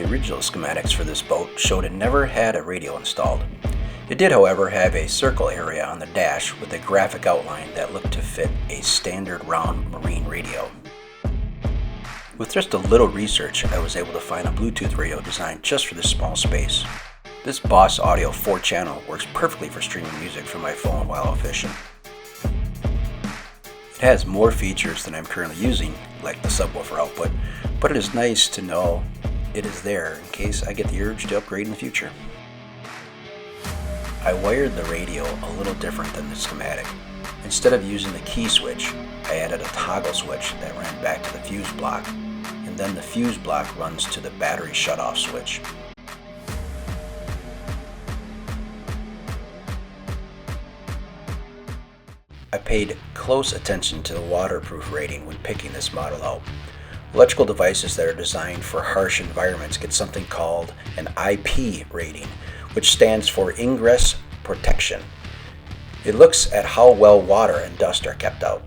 The original schematics for this boat showed it never had a radio installed. It did, however, have a circle area on the dash with a graphic outline that looked to fit a standard round marine radio. With just a little research, I was able to find a Bluetooth radio designed just for this small space. This Boss Audio 4-channel works perfectly for streaming music from my phone while out fishing. It has more features than I'm currently using, like the subwoofer output, but it is nice to know it is there in case I get the urge to upgrade in the future. I wired the radio a little different than the schematic. Instead of using the key switch, I added a toggle switch that ran back to the fuse block, and then the fuse block runs to the battery shutoff switch. I paid close attention to the waterproof rating when picking this model out. Electrical devices that are designed for harsh environments get something called an IP rating, which stands for Ingress Protection. It looks at how well water and dust are kept out.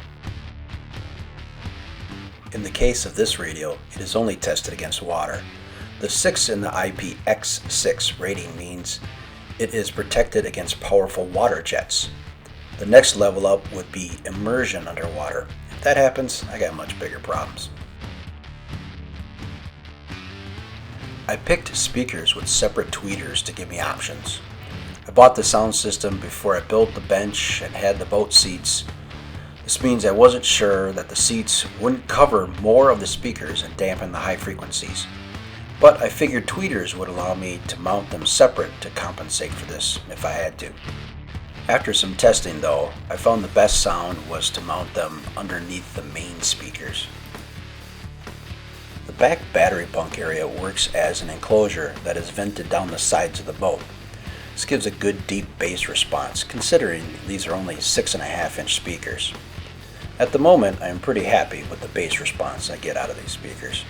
In the case of this radio, it is only tested against water. The 6 in the IPX6 rating means it is protected against powerful water jets. The next level up would be immersion underwater. If that happens, I got much bigger problems. I picked speakers with separate tweeters to give me options. I bought the sound system before I built the bench and had the boat seats. This means I wasn't sure that the seats wouldn't cover more of the speakers and dampen the high frequencies. But I figured tweeters would allow me to mount them separate to compensate for this if I had to. After some testing though, I found the best sound was to mount them underneath the main speakers. The back battery bunk area works as an enclosure that is vented down the sides of the boat. This gives a good deep bass response, considering these are only 6.5-inch speakers. At the moment, I am pretty happy with the bass response I get out of these speakers.